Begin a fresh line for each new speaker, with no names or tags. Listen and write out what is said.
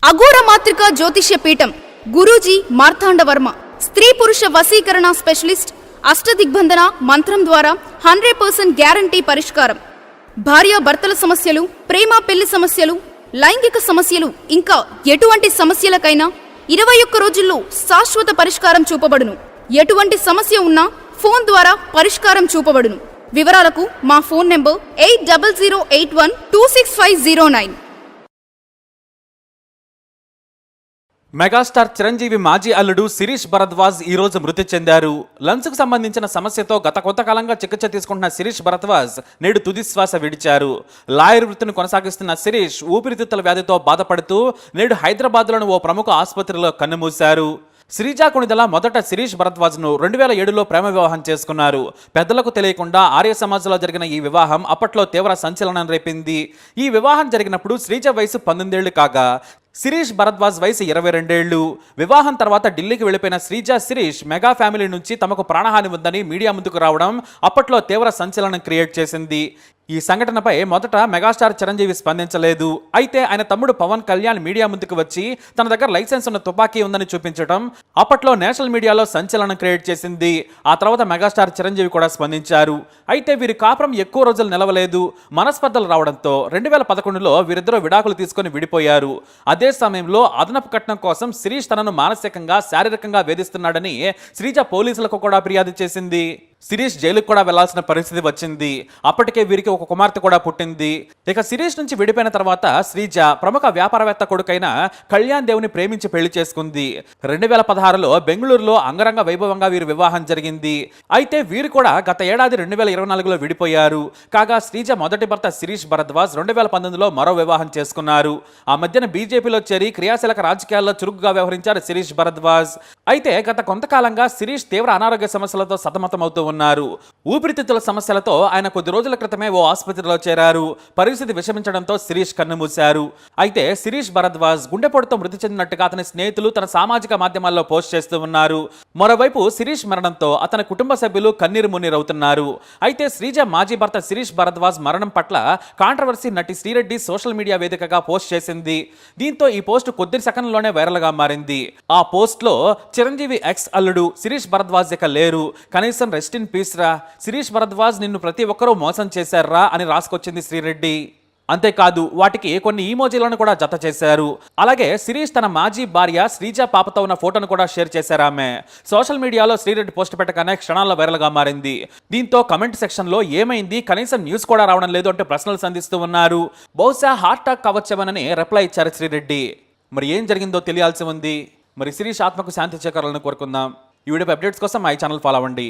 అఘోర మాత్రిక జ్యోతిష్య పీఠం గురూజీ మార్తాండ వర్మ స్త్రీ పురుష వశీకరణ స్పెషలిస్ట్ అష్టదిగ్బంధన మంత్రం ద్వారా 100% గ్యారంటీ పరిష్కారం. భార్యాభర్తల సమస్యలు, ప్రేమ పెళ్లి సమస్యలు, లైంగిక సమస్యలు ఇంకా ఎటువంటి సమస్యలకైనా 21 రోజుల్లో శాశ్వత పరిష్కారం చూపబడును. ఎటువంటి సమస్య ఉన్నా ఫోన్ ద్వారా పరిష్కారం చూపబడును. వివరాలకు మా ఫోన్ నెంబర్ 8008126509.
మెగాస్టార్ చిరంజీవి మాజీ అల్లుడు శిరీష్ భరద్వాజ్ ఈ రోజు మృతి చెందారు. లంగ్స్ కు సంబంధించిన సమస్యతో గత కొంతకాలంగా చికిత్స తీసుకుంటున్న శిరీష్ భరద్వాజ్ నేడు తుది శ్వాస విడిచారు. లాయర్ వృత్తిని కొనసాగిస్తున్న శిరీష్ ఊపిరితిత్తుల వ్యాధితో బాధపడుతూ నేడు హైదరాబాద్లోని ఓ ప్రముఖ ఆసుపత్రిలో కన్నుమూశారు. శ్రీజా కొణిదల మొదట శిరీష్ భరద్వాజ్ను 2007లో ప్రేమ వివాహం చేసుకున్నారు. పెద్దలకు తెలియకుండా ఆర్య సమాజంలో జరిగిన ఈ వివాహం అప్పట్లో తీవ్ర సంచలనం రేపింది. ఈ వివాహం జరిగినప్పుడు శ్రీజ వయసు 19 ఏళ్లు కాగా శిరీష్ భరద్వాజ్ వయసు 22 ఏళ్లు. వివాహం తర్వాత ఢిల్లీకి వెళ్లిపోయిన శ్రీజ శిరీష్ మెగా ఫ్యామిలీ నుంచి తమకు ప్రాణహాని ఉందని మీడియా ముందుకు రావడం అప్పట్లో తీవ్ర సంచలనం క్రియేట్ చేసింది. ఈ సంఘటనపై మొదట మెగాస్టార్ చిరంజీవి స్పందించలేదు. అయితే ఆయన తమ్ముడు పవన్ కళ్యాణ్ మీడియా ముందుకు వచ్చి తన దగ్గర లైసెన్స్ ఉన్న తుపాకీ ఉందని చూపించడం అప్పట్లో నేషనల్ మీడియాలో సంచలనం క్రియేట్ చేసింది. ఆ తర్వాత మెగాస్టార్ చిరంజీవి కూడా స్పందించారు. అయితే వీరి కాపురం ఎక్కువ రోజులు నిలవలేదు. మనస్పర్ధలు రావడంతో 2011లో వీరిద్దరూ విడాకులు తీసుకుని విడిపోయారు. అదే సమయంలో అదనపు కట్నం కోసం శిరీష్ తనను మానసికంగా, శారీరకంగా వేధిస్తున్నాడని శ్రీజ పోలీసులకు కూడా ఫిర్యాదు చేసింది. శిరీష్ జైలుకు కూడా వెళ్లాల్సిన పరిస్థితి వచ్చింది. అప్పటికే వీరికి ఒక కుమార్తె కూడా పుట్టింది. ఇక శిరీష్ నుంచి విడిపోయిన తర్వాత శ్రీజ ప్రముఖ వ్యాపారవేత్త కొడుకైన కళ్యాణ్ దేవుని ప్రేమించి పెళ్లి చేసుకుంది. 2016లో బెంగళూరులో అంగరంగ వైభవంగా వీరి వివాహం జరిగింది. అయితే వీరు కూడా గత ఏడాది 2024లో విడిపోయారు. కాగా శ్రీజ మొదటి భర్త శిరీష్ భరద్వాజ్ 2019లో మరో వివాహం చేసుకున్నారు. ఆ మధ్యన బీజేపీలో చేరి క్రియాశీలక రాజకీయాల్లో చురుకుగా వ్యవహరించారు శిరీష్ భరద్వాజ్. అయితే గత కొంతకాలంగా శిరీష్ తీవ్ర అనారోగ్య సమస్యలతో సతమతమవుతూ ఉన్నారు. ఊపిరితిత్తుల సమస్యలతో ఆయన కొద్ది రోజుల క్రితమే ఓ ఆసుపత్రిలో చేరారు. పరిస్థితి విషమించడంతో శిరీష్ కన్నుమూశారు. అయితే శిరీష్ భరద్వాజ్ గుండెపోటుతో మృతి చెందినట్టుగా అతని స్నేహితులు తన సామాజిక మాధ్యమాల్లో పోస్ట్ చేస్తూ ఉన్నారు. మరోవైపు శిరీష్ మరణంతో అతని కుటుంబ సభ్యులు కన్నీరు మున్నీరవుతున్నారు. అయితే శ్రీజ మాజీ భర్త శిరీష్ భరద్వాజ్ మరణం పట్ల కాంట్రవర్సీ నటి శ్రీరెడ్డి సోషల్ మీడియా వేదికగా పోస్ట్ చేసింది. దీంతో ఈ పోస్ట్ కొద్ది సెకండ్లోనే వైరల్ గా మారింది. ఆ పోస్ట్ లో చిరంజీవి ఎక్స్ అల్లుడు శిరీష్ భరద్వాజ్ ఇక లేరు, కనీసం రెస్ట్ ఇన్ పీస్ రా, శిరీష్ భరద్వాజ్ నిన్ను ప్రతి ఒక్కరూ మోసం చేశారా అని రాసుకొచ్చింది శ్రీరెడ్డి. అంతేకాదు వాటికి కొన్ని ఈమోజీలను కూడా జత చేశారు. అలాగే శిరీష్ తన మాజీ భార్య శ్రీజ పాపతో ఉన్న ఫోటోను కూడా షేర్ చేశారు ఆమె. సోషల్ మీడియాలో శ్రీరెడ్డి పోస్ట్ పెట్టగానే క్షణాల్లో వైరల్ గా మారింది. దీంతో కమెంట్ సెక్షన్ లో ఏమైంది, కనీసం న్యూస్ కూడా రావడం లేదు అంటే ప్రశ్నలు సంధిస్తూ ఉన్నారు. బహుశా హార్ట్ అటాక్ కావచ్చేమని రిప్లై ఇచ్చారు శ్రీరెడ్డి. మరి ఏం జరిగిందో తెలియాల్సి ఉంది. మరి శిరీష్ ఆత్మకు శాంతి చేకూరాలని కోరుకుందాం. ఈ వీడియో అప్డేట్స్ కోసం మా ఛానల్ ఫాలో అవ్వండి.